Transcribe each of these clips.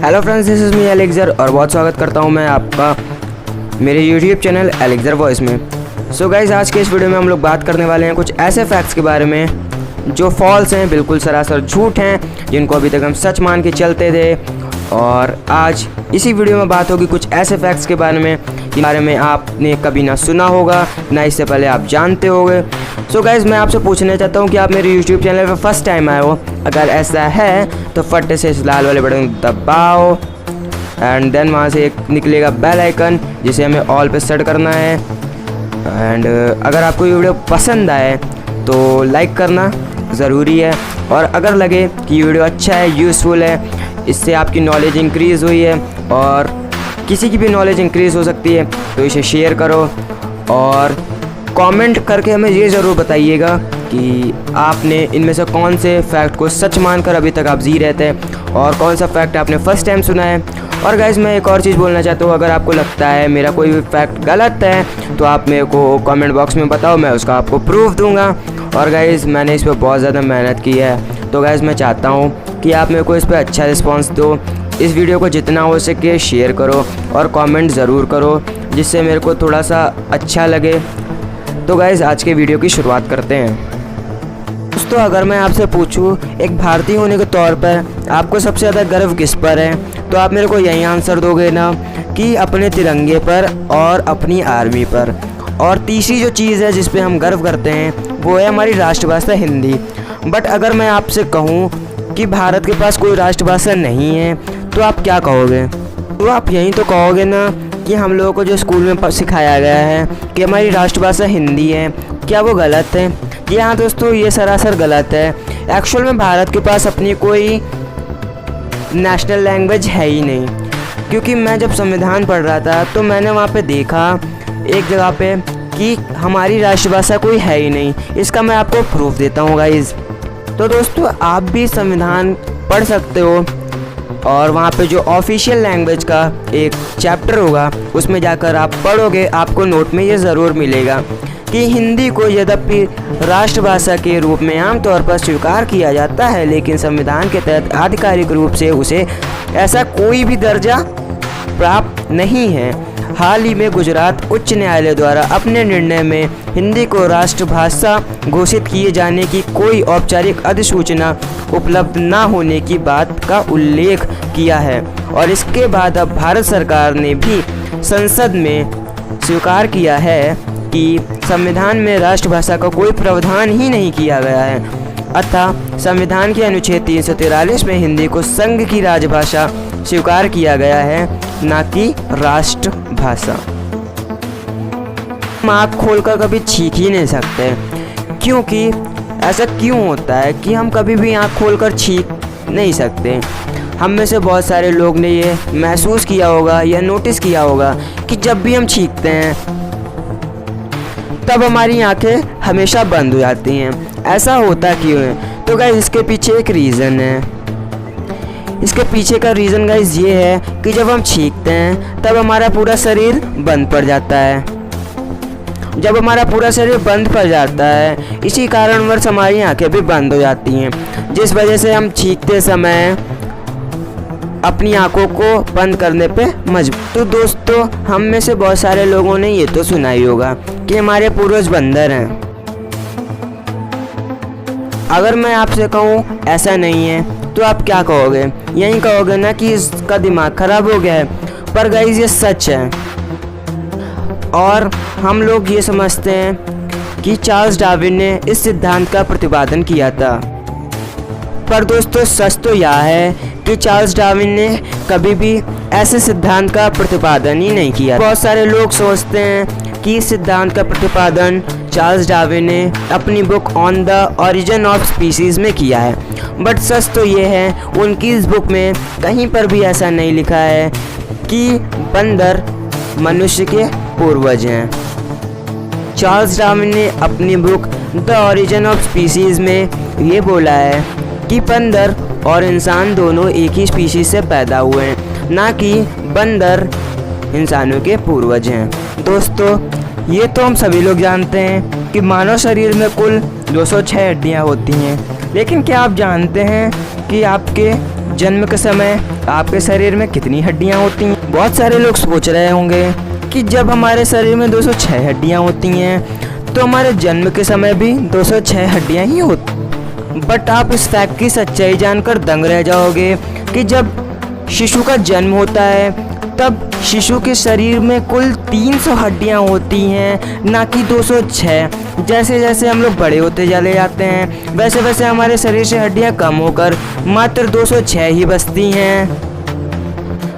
Hello friends, this is me elixir और बहुत स्वागत करता हूं मैं आपका मेरे यूट्यूब चैनल एलेक्जर वॉइस में। सो गाइज, आज के इस वीडियो में हम लोग बात करने वाले हैं कुछ ऐसे फैक्ट्स के बारे में जो फॉल्स हैं, बिल्कुल सरासर झूठ हैं, जिनको अभी तक हम सच मान के चलते थे। और आज इसी वीडियो में बात होगी कुछ ऐसे फैक्ट्स के बारे में आपने कभी ना सुना होगा, ना इससे पहले आप जानते होंगे। सो गाइज़, मैं आपसे पूछना चाहता हूँ कि आप मेरे यूट्यूब चैनल पर फर्स्ट टाइम आए हो। अगर ऐसा है तो फट से इस लाल वाले बटन दबाओ एंड देन वहाँ से एक निकलेगा बेल आइकन, जिसे हमें ऑल पे सेट करना है। एंड अगर आपको ये वीडियो पसंद आए तो लाइक करना ज़रूरी है, और अगर लगे कि ये वीडियो अच्छा है, यूज़फुल है, इससे आपकी नॉलेज इंक्रीज़ हुई है और किसी की भी नॉलेज इंक्रीज़ हो सकती है, तो इसे शेयर करो। और कमेंट करके हमें ये ज़रूर बताइएगा कि आपने इनमें से कौन से फैक्ट को सच मानकर अभी तक आप जी रहे थे और कौन सा फैक्ट आपने फर्स्ट टाइम सुना है। और गाइज़, मैं एक और चीज़ बोलना चाहता हूँ, अगर आपको लगता है मेरा कोई भी फैक्ट गलत है तो आप मेरे को कमेंट बॉक्स में बताओ, मैं उसका आपको प्रूफ दूंगा। और गाइज़, मैंने इस पर बहुत ज़्यादा मेहनत की है, तो गाइज़ मैं चाहता हूँ कि आप मेरे को इस पर अच्छा रिस्पॉन्स दो। इस वीडियो को जितना हो सके शेयर करो और कमेंट ज़रूर करो, जिससे मेरे को थोड़ा सा अच्छा लगे। तो गाइज़, आज के वीडियो की शुरुआत करते हैं। दोस्तों, अगर मैं आपसे पूछूं एक भारतीय होने के तौर पर आपको सबसे ज़्यादा गर्व किस पर है, तो आप मेरे को यही आंसर दोगे ना कि अपने तिरंगे पर और अपनी आर्मी पर। और तीसरी जो चीज़ है जिस पे हम गर्व करते हैं वो है हमारी राष्ट्रभाषा हिंदी। बट अगर मैं आपसे कहूँ कि भारत के पास कोई राष्ट्रभाषा नहीं है तो आप क्या कहोगे? तो आप यही तो कहोगे ना कि हम लोगों को जो स्कूल में सिखाया गया है कि हमारी राष्ट्रभाषा हिंदी है, क्या वो गलत है? जी हाँ दोस्तों, ये सरासर गलत है। एक्चुअल में भारत के पास अपनी कोई नेशनल लैंग्वेज है ही नहीं, क्योंकि मैं जब संविधान पढ़ रहा था तो मैंने वहाँ पे देखा एक जगह पे कि हमारी राष्ट्रभाषा कोई है ही नहीं। इसका मैं आपको प्रूफ देता हूँ गाइज़। तो दोस्तों, आप भी संविधान पढ़ सकते हो और वहाँ पे जो ऑफिशियल लैंग्वेज का एक चैप्टर होगा उसमें जाकर आप पढ़ोगे, आपको नोट में ये ज़रूर मिलेगा कि हिंदी को यद्यपि राष्ट्रभाषा के रूप में आमतौर पर स्वीकार किया जाता है, लेकिन संविधान के तहत आधिकारिक रूप से उसे ऐसा कोई भी दर्जा प्राप्त नहीं है। हाल ही में गुजरात उच्च न्यायालय द्वारा अपने निर्णय में हिंदी को राष्ट्रभाषा घोषित किए जाने की कोई औपचारिक अधिसूचना उपलब्ध न होने की बात का उल्लेख किया है, और इसके बाद अब भारत सरकार ने भी संसद में स्वीकार किया है कि संविधान में राष्ट्रभाषा का कोई प्रावधान ही नहीं किया गया है। अतः संविधान के अनुच्छेद 343 में हिंदी को संघ की राजभाषा स्वीकार किया गया है, न कि राष्ट्रभाषा। हम आँख खोलकर कभी छींक ही नहीं सकते, क्योंकि ऐसा क्यों होता है कि हम कभी भी आँख खोलकर छींक नहीं सकते? हम में से बहुत सारे लोग ने ये महसूस किया होगा या नोटिस किया होगा कि जब भी हम छींकते हैं तब हमारी आंखें हमेशा बंद हो जाती हैं। ऐसा होता क्यों है? तो गाइस, इसके पीछे एक रीज़न है। इसके पीछे का रीज़न गाइस ये है कि जब हम छींकते हैं तब हमारा पूरा शरीर बंद पड़ जाता है। जब हमारा पूरा शरीर बंद पड़ जाता है, इसी कारणवश हमारी आंखें भी बंद हो जाती हैं, जिस वजह से हम छींकते समय अपनी आंखों को बंद करने पे मजबूर। तो दोस्तों, हम में से बहुत सारे लोगों ने ये तो सुना ही होगा कि हमारे पूर्वज बंदर हैं। अगर मैं आपसे कहूँ ऐसा नहीं है तो आप क्या कहोगे? यही कहोगे ना कि इसका दिमाग खराब हो गया है। पर गाइस, ये सच है, और हम लोग ये समझते हैं कि चार्ल्स डार्विन ने इस सिद्धांत का प्रतिपादन किया था। पर दोस्तों, सच तो यह है कि चार्ल्स डार्विन ने कभी भी ऐसे सिद्धांत का प्रतिपादन ही नहीं किया। बहुत सारे लोग सोचते हैं कि इस सिद्धांत का प्रतिपादन चार्ल्स डार्विन ने अपनी book on the origin of species में किया है। बट सच तो ये है, उनकी इस बुक में कहीं पर भी ऐसा नहीं लिखा है कि बंदर मनुष्य के पूर्वज हैं। चार्ल्स डार्विन ने अपनी book the origin of species में ये बोला है कि बंदर और इंसान दोनों एक ही स्पीशीज़ से पैदा हुए हैं, ना कि बंदर इंसानों के पूर्वज हैं। दोस्तों, ये तो हम सभी लोग जानते हैं कि मानव शरीर में कुल 206 हड्डियाँ होती हैं, लेकिन क्या आप जानते हैं कि आपके जन्म के समय आपके शरीर में कितनी हड्डियां होती हैं? बहुत सारे लोग सोच रहे होंगे कि जब हमारे शरीर में 206 हड्डियां होती हैं तो हमारे जन्म के समय भी 206 हड्डियां ही होती। बट आप इस फैक्ट की सच्चाई जानकर दंग रह जाओगे कि जब शिशु का जन्म होता है तब शिशु के शरीर में कुल 300 हड्डियां होती हैं, ना कि 206। जैसे जैसे हम लोग बड़े होते चले जाते हैं वैसे वैसे हमारे शरीर से हड्डियां कम होकर मात्र 206 ही बचती हैं।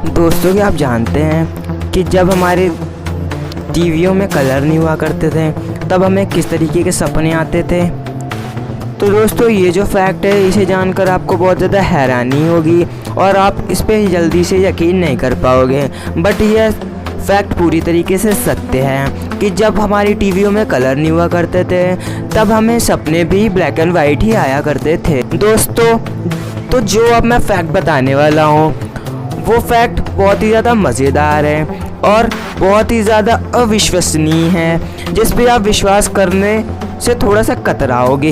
दोस्तों, क्या आप जानते हैं कि जब हमारे टीवियों में कलर नहीं हुआ करते थे तब हमें किस तरीके के सपने आते थे? तो दोस्तों, ये जो फैक्ट है इसे जानकर आपको बहुत ज़्यादा हैरानी होगी और आप इस पे जल्दी से यकीन नहीं कर पाओगे। बट यह फैक्ट पूरी तरीके से सत्य है कि जब हमारी टीवियों में कलर नहीं हुआ करते थे तब हमें सपने भी ब्लैक एंड वाइट ही आया करते थे। दोस्तों, तो जो अब मैं फैक्ट बताने वाला हूँ वो फैक्ट बहुत ही ज़्यादा मज़ेदार है और बहुत ही ज़्यादा अविश्वसनीय है, जिस पे आप विश्वास करने से थोड़ा सा कतराओगे,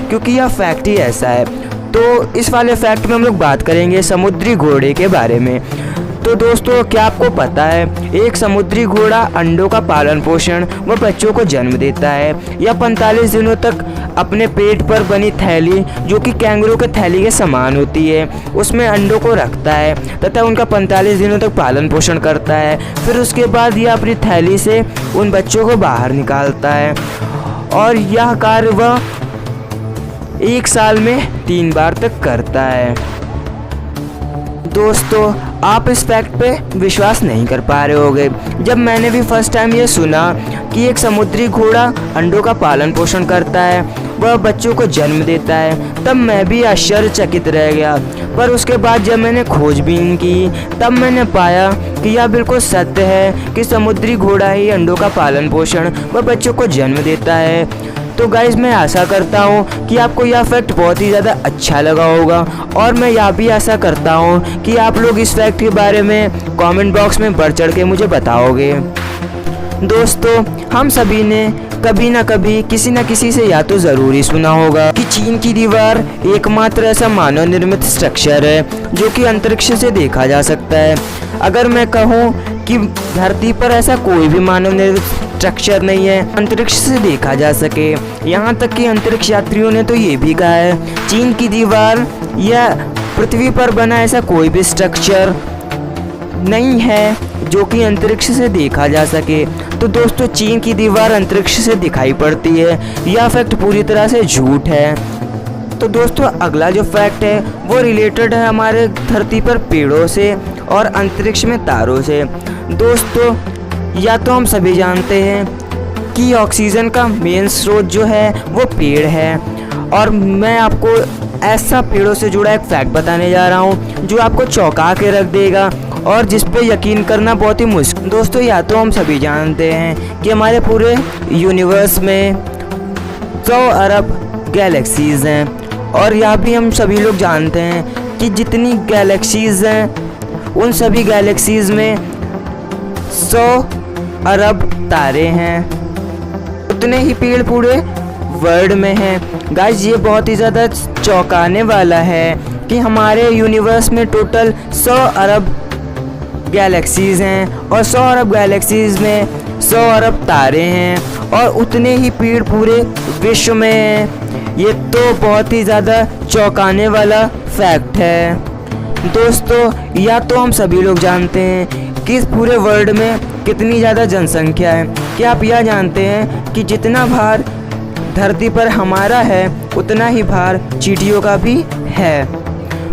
क्योंकि यह फैक्ट ही ऐसा है। तो इस वाले फैक्ट में हम लोग बात करेंगे समुद्री घोड़े के बारे में। तो दोस्तों, क्या आपको पता है एक समुद्री घोड़ा अंडों का पालन पोषण व बच्चों को जन्म देता है। यह 45 दिनों तक अपने पेट पर बनी थैली, जो कि कैंगरू के थैली के समान होती है, उसमें अंडों को रखता है तथा उनका 45 दिनों तक पालन पोषण करता है। फिर उसके बाद यह अपनी थैली से उन बच्चों को बाहर निकालता है और यह कार्य वह 1 साल में 3 बार तक करता है। दोस्तों, आप इस फैक्ट पे विश्वास नहीं कर पा रहे होगे। जब मैंने भी फर्स्ट टाइम ये सुना कि एक समुद्री घोड़ा अंडों का पालन पोषण करता है, वह बच्चों को जन्म देता है, तब मैं भी आश्चर्यचकित रह गया। पर उसके बाद जब मैंने खोजबीन की तब मैंने पाया कि यह बिल्कुल सत्य है कि समुद्री घोड़ा ही अंडों का पालन पोषण व बच्चों को जन्म देता है। तो गाइज़, मैं आशा करता हूँ कि आपको यह फैक्ट बहुत ही ज़्यादा अच्छा लगा होगा और मैं यह भी आशा करता हूँ कि आप लोग इस फैक्ट के बारे में कमेंट बॉक्स में बढ़ चढ़ के मुझे बताओगे। दोस्तों, हम सभी ने कभी ना कभी किसी न किसी से या तो ज़रूर ही सुना होगा कि चीन की दीवार एकमात्र ऐसा मानव निर्मित स्ट्रक्चर है जो कि अंतरिक्ष से देखा जा सकता है। अगर मैं कहूँ कि धरती पर ऐसा कोई भी मानव निर्मित स्ट्रक्चर नहीं है अंतरिक्ष से देखा जा सके, यहाँ तक कि अंतरिक्ष यात्रियों ने तो ये भी कहा है चीन की दीवार या पृथ्वी पर बना ऐसा कोई भी स्ट्रक्चर नहीं है जो कि अंतरिक्ष से देखा जा सके। तो दोस्तों, चीन की दीवार अंतरिक्ष से दिखाई पड़ती है, यह फैक्ट पूरी तरह से झूठ है। तो दोस्तों, अगला जो फैक्ट है वो रिलेटेड है हमारे धरती पर पेड़ों से और अंतरिक्ष में तारों से। दोस्तों, या तो हम सभी जानते हैं कि ऑक्सीजन का मेन स्रोत जो है वो पेड़ है और मैं आपको ऐसा पेड़ों से जुड़ा एक फैक्ट बताने जा रहा हूँ जो आपको चौंका के रख देगा और जिस पे यकीन करना बहुत ही मुश्किल। दोस्तों, या तो हम सभी जानते हैं कि हमारे पूरे यूनिवर्स में 100 अरब गैलेक्सीज़ हैं और यह भी हम सभी लोग जानते हैं कि जितनी गैलेक्सीज़ हैं उन सभी गैलेक्सीज़ में 100 अरब तारे हैं, उतने ही पेड़ पूरे वर्ल्ड में हैं। गाइस, ये बहुत ही ज़्यादा चौंकाने वाला है कि हमारे यूनिवर्स में टोटल 100 अरब गैलेक्सीज़ हैं और 100 अरब गैलेक्सीज़ में 100 अरब तारे हैं और उतने ही पेड़ पूरे विश्व में हैं। ये तो बहुत ही ज़्यादा चौंकाने वाला फैक्ट है। दोस्तों, या तो हम सभी लोग जानते हैं कि इस पूरे वर्ल्ड में कितनी ज़्यादा जनसंख्या है। क्या आप यह जानते हैं कि जितना भार धरती पर हमारा है उतना ही भार चींटियों का भी है।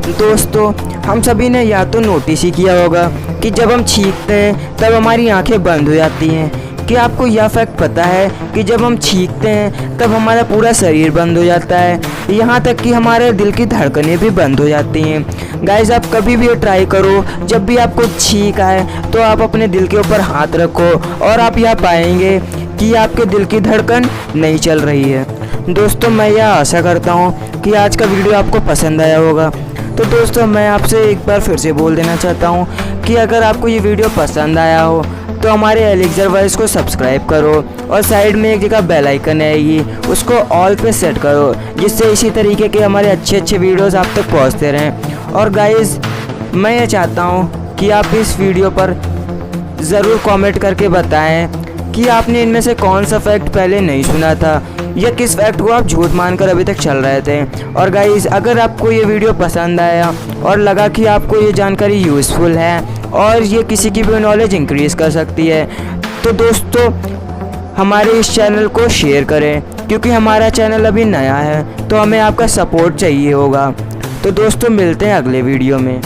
दोस्तों, हम सभी ने या तो नोटिस ही किया होगा कि जब हम छींकते हैं तब हमारी आंखें बंद हो जाती हैं। क्या आपको यह फैक्ट पता है कि जब हम छींकते हैं तब हमारा पूरा शरीर बंद हो जाता है, यहाँ तक कि हमारे दिल की धड़कनें भी बंद हो जाती हैं। गाइस, आप कभी भी ट्राई करो, जब भी आपको छींक आए तो आप अपने दिल के ऊपर हाथ रखो और आप यह पाएंगे कि आपके दिल की धड़कन नहीं चल रही है। दोस्तों, मैं यह आशा करता हूँ कि आज का वीडियो आपको पसंद आया होगा। तो दोस्तों, मैं आपसे एक बार फिर से बोल देना चाहता हूँ कि अगर आपको ये वीडियो पसंद आया हो तो हमारे एलिक्सर वॉइस को सब्सक्राइब करो और साइड में एक जगह बेल आइकन आएगी, उसको ऑल पे सेट करो, जिससे इसी तरीके के हमारे अच्छे वीडियोस आप तक पहुंचते रहें। और गाइस, मैं ये चाहता हूँ कि आप इस वीडियो पर ज़रूर कमेंट करके बताएं कि आपने इनमें से कौन सा फैक्ट पहले नहीं सुना था या किस फैक्ट को आप झूठ मानकर अभी तक चल रहे थे। और गाइस, अगर आपको ये वीडियो पसंद आया और लगा कि आपको ये जानकारी यूज़फुल है और ये किसी की भी नॉलेज इंक्रीज़ कर सकती है, तो दोस्तों हमारे इस चैनल को शेयर करें, क्योंकि हमारा चैनल अभी नया है तो हमें आपका सपोर्ट चाहिए होगा। तो दोस्तों मिलते हैं अगले वीडियो में।